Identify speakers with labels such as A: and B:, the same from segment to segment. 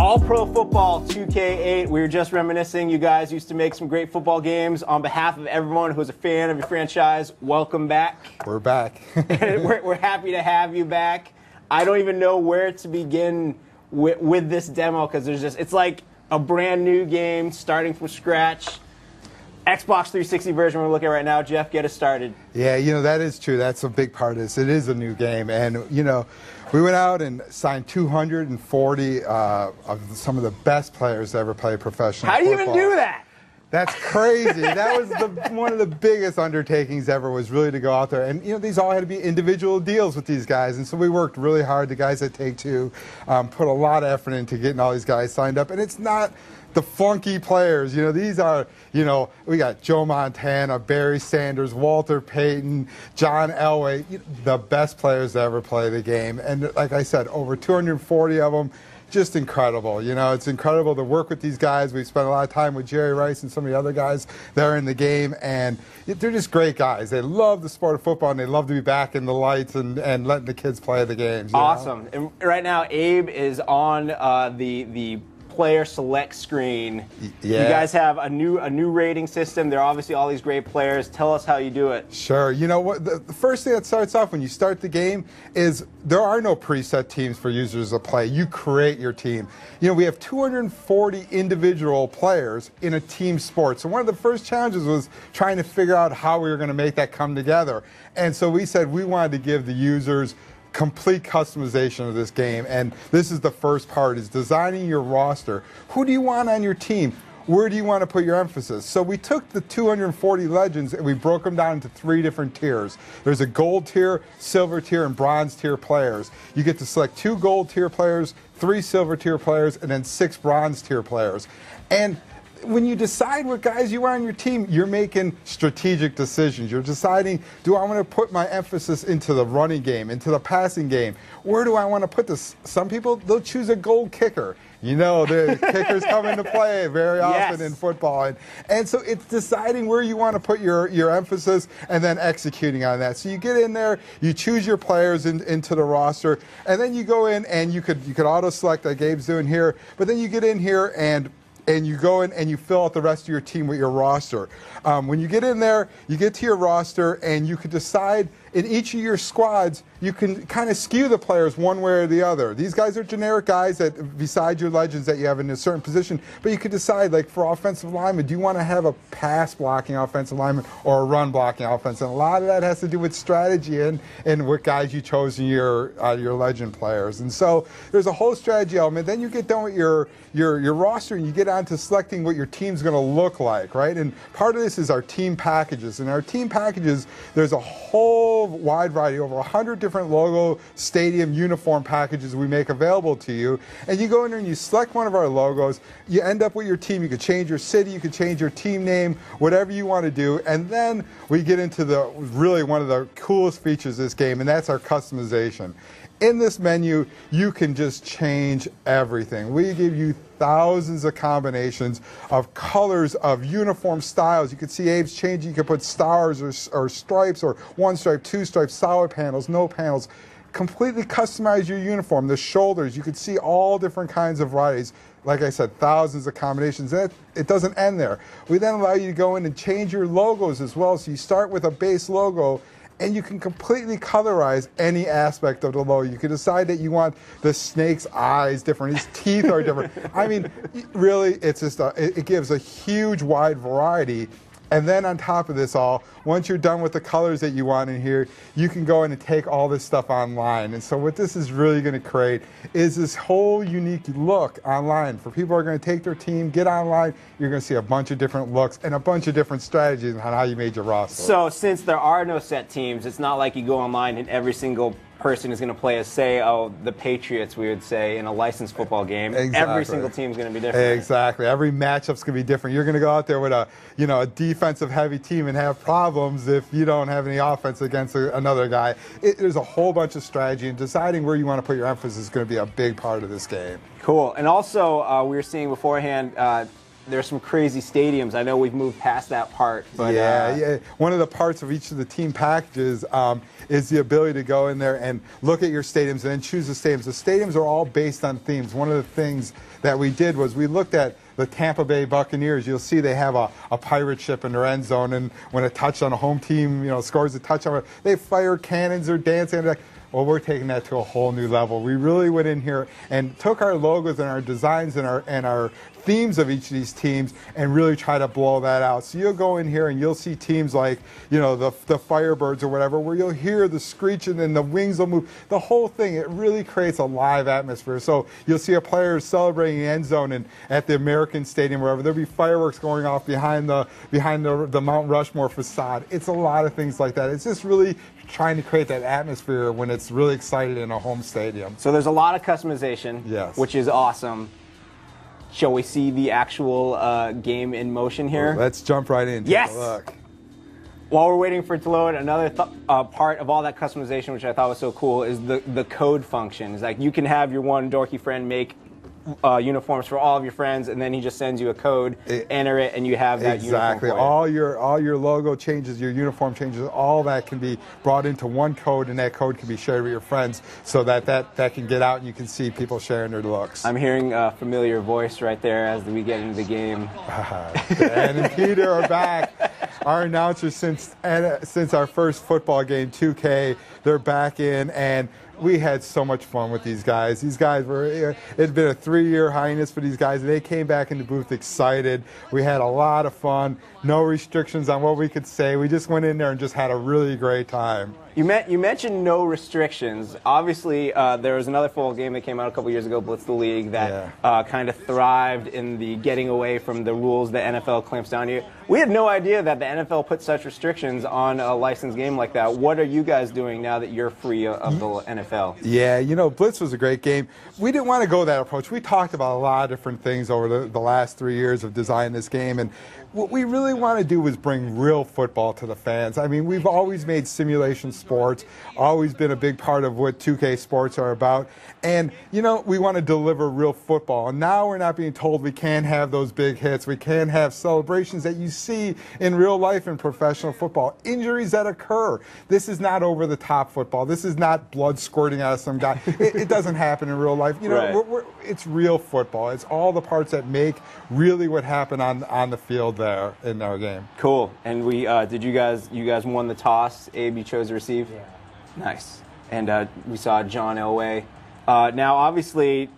A: All Pro Football 2K8. We were just reminiscing. You guys used to make some great football games. On behalf of everyone who's a fan of your franchise, welcome back.
B: We're back.
A: we're happy to have you back. I don't even know where to begin with this demo because it's like a brand new game starting from scratch. Xbox 360 version we're looking at right now. Jeff, get us started.
B: Yeah, that is true. That's a big part of this. It is a new game. And, we went out and signed 240 of some of the best players to ever play professional football.
A: How do you even do that?
B: That's crazy. That was one of the biggest undertakings ever, was really to go out there. And, these all had to be individual deals with these guys. And so we worked really hard. The guys at Take-Two put a lot of effort into getting all these guys signed up. And it's not the flunky players. These are, we got Joe Montana, Barry Sanders, Walter Payton, John Elway, the best players to ever play the game. And like I said, over 240 of them. Just incredible. It's incredible to work with these guys. We've spent a lot of time with Jerry Rice and some of the other guys that are in the game, and they're just great guys. They love the sport of football, and they love to be back in the lights and letting the kids play the games.
A: Awesome. And right now, Abe is on the player select screen.
B: Yeah.
A: You guys have a new rating system. There are obviously all these great players. Tell us how you do it.
B: Sure. You know what? The first thing that starts off when you start the game is there are no preset teams for users to play. You create your team. We have 240 individual players in a team sport. So one of the first challenges was trying to figure out how we were going to make that come together. And so we said we wanted to give the users complete customization of this game, and this is the first part, is designing your roster. Who do you want on your team? Where do you want to put your emphasis? So we took the 240 legends and we broke them down into 3 different tiers. There's a gold tier, silver tier, and bronze tier players. You get to select 2 gold tier players, 3 silver tier players, and then 6 bronze tier players. And when you decide what guys you want on your team, you're making strategic decisions. You're deciding, do I want to put my emphasis into the running game, into the passing game? Where do I want to put this? Some people, they'll choose a gold kicker. The kickers come into play very often in football. And so it's deciding where you want to put your emphasis and then executing on that. So you get in there, you choose your players into the roster, and then you go in and you could auto-select like Gabe's doing here, but then you get in here and you go in and you fill out the rest of your team with your roster. When you get in there, you get to your roster, and you can decide in each of your squads, you can kind of skew the players one way or the other. These guys are generic guys that, besides your legends that you have in a certain position, but you could decide, like for offensive linemen, do you want to have a pass blocking offensive lineman or a run blocking offense? And a lot of that has to do with strategy and what guys you chose in your legend players. And so there's a whole strategy element. Then you get done with your roster and you get on to selecting what your team's going to look like, right? And part of this is our team packages. And our team packages, there's a whole wide variety, over 100 different logo, stadium, uniform packages we make available to you. And you go in there and you select one of our logos. You end up with your team. You could change your city. You could change your team name, whatever you want to do. And then we get into really one of the coolest features of this game, and that's our customization. In this menu, you can just change everything. We give you thousands of combinations of colors, of uniform styles. You can see Abe's changing. You can put stars or stripes, or 1 stripe, 2 stripes, solid panels, no panels. Completely customize your uniform. The shoulders, you can see all different kinds of varieties. Like I said, thousands of combinations. And it doesn't end there. We then allow you to go in and change your logos as well. So you start with a base logo, and you can completely colorize any aspect of the logo. You can decide that you want the snake's eyes different, his teeth are different. I mean, really, it's just it gives a huge wide variety. And then on top of this all, once you're done with the colors that you want in here, you can go in and take all this stuff online. And so what this is really going to create is this whole unique look online. For people who are going to take their team, get online, you're going to see a bunch of different looks and a bunch of different strategies on how you made your roster.
A: So since there are no set teams, it's not like you go online and every single person is going to play as, say, the Patriots, we would say, in a licensed football game.
B: Exactly.
A: Every single team is going to be different.
B: Exactly. Every matchup's going to be different. You're going to go out there with a defensive heavy team and have problems if you don't have any offense against another guy. There's a whole bunch of strategy, and deciding where you want to put your emphasis is going to be a big part of this game.
A: Cool. And also, we were seeing beforehand, there's some crazy stadiums. I know we've moved past that part, but
B: yeah. One of the parts of each of the team packages is the ability to go in there and look at your stadiums and then choose the stadiums. The stadiums are all based on themes. One of the things that we did was we looked at the Tampa Bay Buccaneers. You'll see they have a pirate ship in their end zone, and when a touchdown, a home team, scores a touchdown, they fire cannons or dance and like. Well, we're taking that to a whole new level. We really went in here and took our logos and our designs and our themes of each of these teams and really try to blow that out. So you'll go in here and you'll see teams like, the Firebirds or whatever, where you'll hear the screech and then the wings will move. The whole thing, it really creates a live atmosphere. So you'll see a player celebrating the end zone and at the American Stadium, wherever, there'll be fireworks going off behind the Mount Rushmore facade. It's a lot of things like that. It's just really trying to create that atmosphere when it's really excited in a home stadium.
A: So there's a lot of customization,
B: yes,
A: which is awesome. Shall we see the actual game in motion here?
B: Let's jump right in.
A: Yes.
B: Take a look.
A: While we're waiting for it to load, another part of all that customization, which I thought was so cool, is the code function. It's like you can have your one dorky friend make uniforms for all of your friends, and then he just sends you a code, enter it, and you have that
B: exactly.
A: uniform.
B: All your logo changes, your uniform changes, all that can be brought into one code, and that code can be shared with your friends, so that can get out and you can see people sharing their looks.
A: I'm hearing a familiar voice right there as we get into the game.
B: Dan and Peter are back. Our announcers since our first football game, 2K, they're back in, and we had so much fun with these guys. These guys it's been a 3-year hiatus for these guys. They came back in the booth excited. We had a lot of fun. No restrictions on what we could say. We just went in there and just had a really great time.
A: You mentioned no restrictions. Obviously, there was another full game that came out a couple years ago, Blitz the League, that kind of thrived in the getting away from the rules the NFL clamps down on you. We had no idea that the NFL put such restrictions on a licensed game like that. What are you guys doing now that you're free of the NFL?
B: Yeah, Blitz was a great game. We didn't want to go that approach. We talked about a lot of different things over the last 3 years of designing this game, and what we really want to do was bring real football to the fans. I mean, we've always made simulation sports, always been a big part of what 2K sports are about. And, we want to deliver real football. And now we're not being told we can't have those big hits. We can't have celebrations that you see in real life in professional football. Injuries that occur. This is not over-the-top football. This is not blood squirting out of some guy. It doesn't happen in real life.
A: Right.
B: It's real football. It's all the parts that make really what happened on the field there in our game.
A: Cool. And we did you guys won the toss. Abe, you chose to receive?
C: Yeah.
A: Nice. And we saw John Elway. Now, obviously,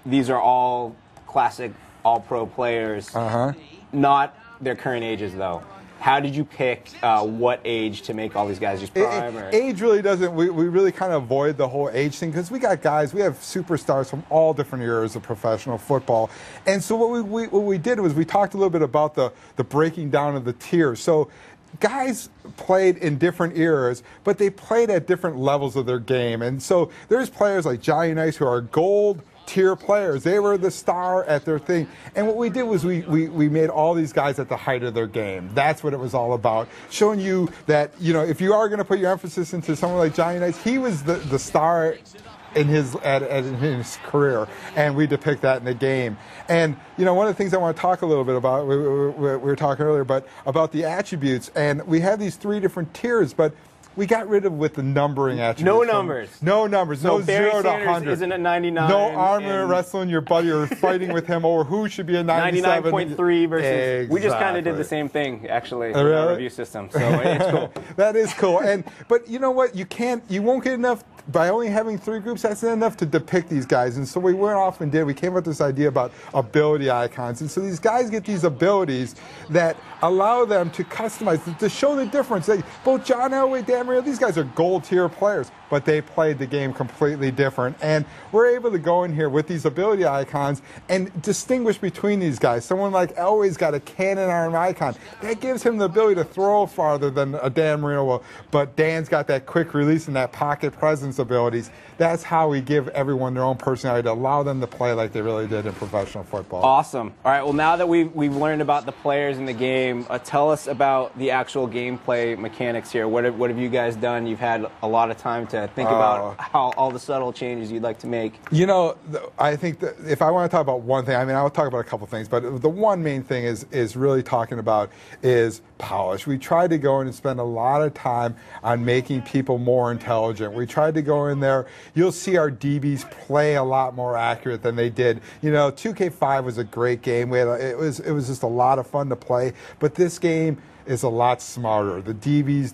A: these are all classic all-pro players. Not their current ages, though. How did you pick what age to make all these guys just prime?
B: Age really doesn't, we really kind of avoid the whole age thing because we got guys, we have superstars from all different eras of professional football. And so what we did was we talked a little bit about the breaking down of the tiers. So guys played in different eras, but they played at different levels of their game. And so there's players like Johnny Nice who are gold tier players. They were the star at their thing. And what we did was we made all these guys at the height of their game. That's what it was all about. Showing you that, if you are going to put your emphasis into someone like Johnny Nice, he was the star in his career, and we depict that in the game. And one of the things I want to talk a little bit about, we were talking earlier, but about the attributes, and we have these 3 different tiers, but we got rid of with the numbering attributes.
A: No numbers.
B: No numbers.
A: So
B: no
A: Barry
B: 0 to
A: Sanders
B: 100.
A: isn't at 99.
B: No armor wrestling your buddy or fighting with him over who should be a 97.
A: 99.3 versus.
B: Exactly.
A: We just kind of did the same thing actually in
B: Really?
A: our review system. So it's cool.
B: That is cool. But you know what? You won't get enough. By only having 3 groups, that's not enough to depict these guys. And so we went off and we came up with this idea about ability icons. And so these guys get these abilities that allow them to customize, to show the difference. Both John Elway, Dan Marino, these guys are gold tier players, but they played the game completely different. And we're able to go in here with these ability icons and distinguish between these guys. Someone like Elway's got a cannon arm icon. That gives him the ability to throw farther than a Dan Marino will. But Dan's got that quick release and that pocket presence abilities. That's how we give everyone their own personality to allow them to play like they really did in professional football.
A: Awesome. All right, well, now that we've learned about the players in the game, tell us about the actual gameplay mechanics here. What have you guys done? You've had a lot of time to think about how all the subtle changes you'd like to make.
B: You know, I think that if I want to talk about one thing, I mean, I will talk about a couple things, but the one main thing is really talking about is polish. We tried to go in and spend a lot of time on making people more intelligent. We tried to go in there. You'll see our DBs play a lot more accurate than they did. You know, 2K5 was a great game. It was just a lot of fun to play, but this game is a lot smarter. The DBs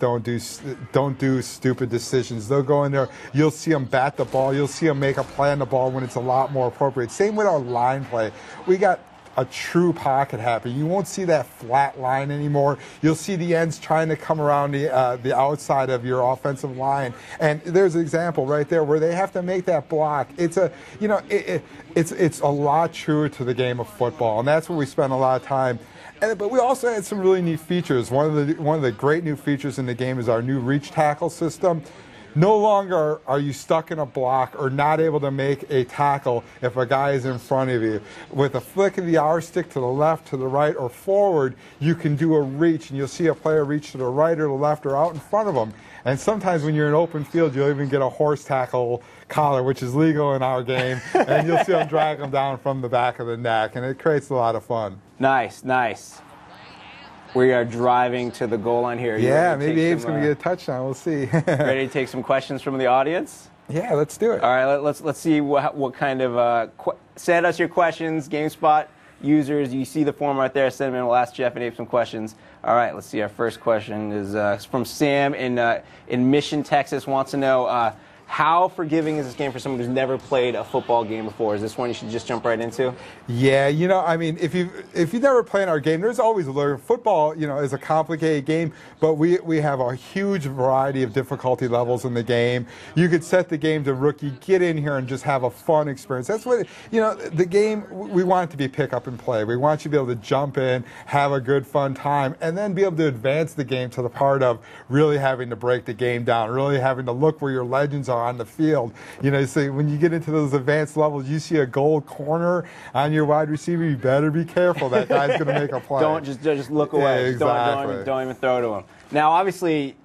B: don't do stupid decisions. They'll go in there. You'll see them bat the ball. You'll see them make a play on the ball when it's a lot more appropriate. Same with our line play. We got a true pocket happen. You won't see that flat line anymore. You'll see the ends trying to come around the outside of your offensive line. And there's an example right there where they have to make that block. It's a, you know, it's a lot truer to the game of football, and that's where we spend a lot of time. But we also had some really neat features. One of the great new features in the game is our new reach tackle system. No longer are you stuck in a block or not able to make a tackle if a guy is in front of you. With a flick of the R stick to the left, to the right, or forward, you can do a reach, and you'll see a player reach to the right or the left or out in front of them. And sometimes when you're in open field, you'll even get a horse tackle collar, which is legal in our game, and you'll see them drag them down from the back of the neck, and it creates a lot of fun.
A: Nice, nice. We are driving to the goal line here.
B: Yeah, maybe Abe's going to get a touchdown. We'll see.
A: Ready to take some questions from the audience?
B: Yeah, let's do it.
A: All right, let's see what kind of send us your questions, GameSpot users. You see the form right there. Send them in. We'll ask Jeff and Abe some questions. All right, let's see. Our first question is from Sam in Mission, Texas. Wants to know how forgiving is this game for someone who's never played a football game before? Is this one you should just jump right into?
B: Yeah, you know, I mean, if you've never played our game, there's always a learn. Football, you know, is a complicated game, but we have a huge variety of difficulty levels in the game. You could set the game to rookie, get in here and just have a fun experience. That's what, you know, the game, we want it to be pick up and play. We want you to be able to jump in, have a good fun time, and then be able to advance the game to the part of really having to break the game down, really having to look where your legends are on the field. You know, so when you get into those advanced levels, you see a gold corner on your wide receiver, you better be careful. That guy's going to make a play.
A: Don't just look away.
B: Yeah, exactly.
A: Don't even throw to him. Now, obviously,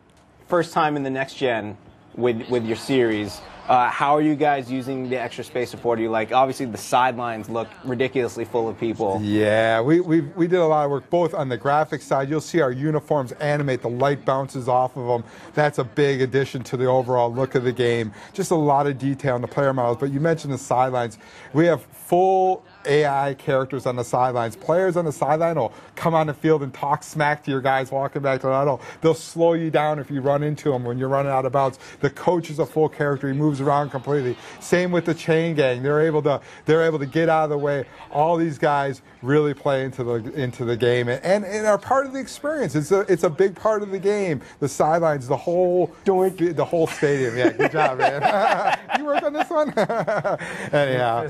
A: first time in the next gen with your series. How are you guys using the extra space support? Do you like? Obviously, the sidelines look ridiculously full of people.
B: Yeah, we did a lot of work both on the graphics side. You'll see our uniforms animate, the light bounces off of them. That's a big addition to the overall look of the game. Just a lot of detail in the player models. But you mentioned the sidelines. We have full AI characters on the sidelines. Players on the sideline will come on the field and talk smack to your guys walking back to the huddle. They'll slow you down if you run into them when you're running out of bounds. The coach is a full character. He moves around completely. Same with the chain gang. They're able to get out of the way. All these guys really play into the game and are part of the experience. It's a big part of the game. The sidelines, the whole stadium. Yeah, good job, man. You work on this one? Anyhow,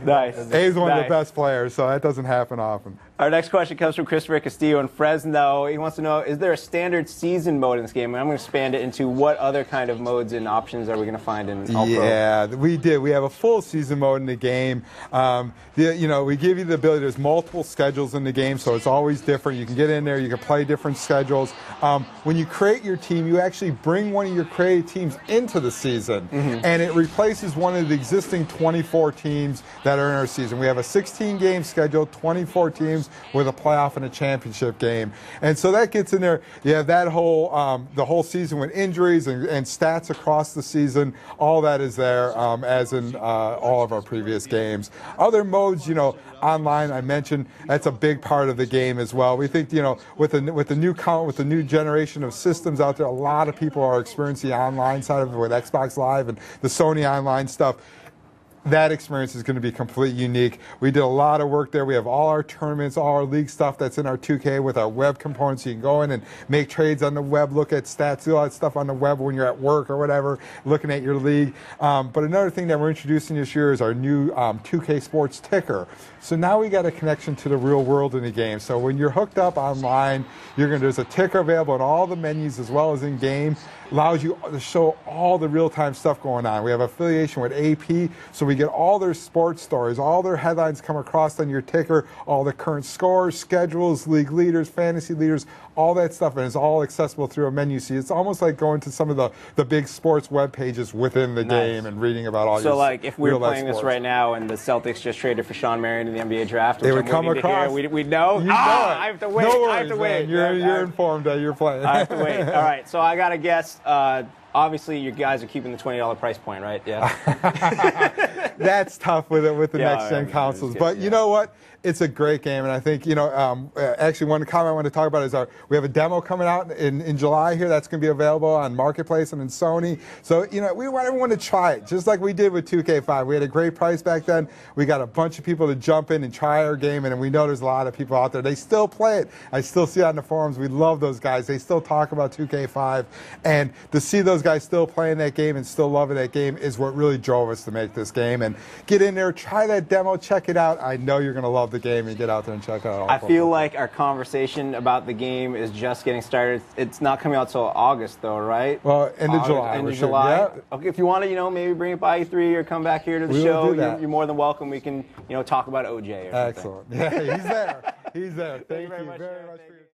A: nice.
B: Abe's one of the best players, so that doesn't happen often.
A: Our next question comes from Christopher Castillo in Fresno. He wants to know, is there a standard season mode in this game? And I'm going to expand it into what other kind of modes and options are we going to find in All-Pro?
B: Yeah, we did. We have a full season mode in the game. You know, we give you the ability, there's multiple schedules in the game, so it's always different. You can get in there, you can play different schedules. When you create your team, you actually bring one of your created teams into the season, and it replaces one of the existing 24 teams that are in our season. We have a 16-game schedule, 24 teams with a playoff and a championship game. And so that gets in there. You have that whole, the whole season with injuries and stats across the season. All that is there, as in all of our previous games. Other modes, you know, online, I mentioned, that's a big part of the game as well. We think, you know, with the new generation of systems out there, a lot of people are experiencing the online side of it with Xbox Live and the Sony online stuff. That experience is going to be completely unique. We did a lot of work there. We have all our tournaments, all our league stuff that's in our 2K with our web components. You can go in and make trades on the web, look at stats, do all that stuff on the web when you're at work or whatever, looking at your league. But another thing that we're introducing this year is our new 2K Sports ticker. So now we got a connection to the real world in the game. So when you're hooked up online, there's a ticker available in all the menus as well as in game. Allows you to show all the real-time stuff going on. We have affiliation with AP, so we get all their sports stories, all their headlines come across on your ticker, all the current scores, schedules, league leaders, fantasy leaders, all that stuff, and it's all accessible through a menu. See, it's almost like going to some of the big sports web pages within the game and reading about all your
A: So, like, if we were playing this right now and the Celtics just traded for Sean Marion in the NBA draft,
B: they would come across.
A: We'd know. I have to wait.
B: No worries,
A: I have to wait.
B: Man. You're informed that you're playing.
A: I have to wait. All right. So I got to guess. Obviously, you guys are keeping the $20 price point, right? Yeah.
B: That's tough with the next gen consoles, but you know what? It's a great game, and I think actually one comment I want to talk about is we have a demo coming out in July here that's going to be available on Marketplace and in Sony. So we want everyone to try it, just like we did with 2K5. We had a great price back then. We got a bunch of people to jump in and try our game, and we know there's a lot of people out there. They still play it. I still see it on the forums. We love those guys. They still talk about 2K5, and to see those guys still playing that game and still loving that game is what really drove us to make this game. And get in there, try that demo, check it out. I know you're going to love the game and get out there and check it out.
A: I feel like our conversation about the game is just getting started. It's not coming out till August, though, right?
B: Well, end of July.
A: End of July. Yeah. Okay, if you want to, maybe bring it by E3 or come back here to the show, you're more than welcome. We can, talk about OJ or something.
B: Excellent. Yeah, he's there. He's there. Thank you very much for your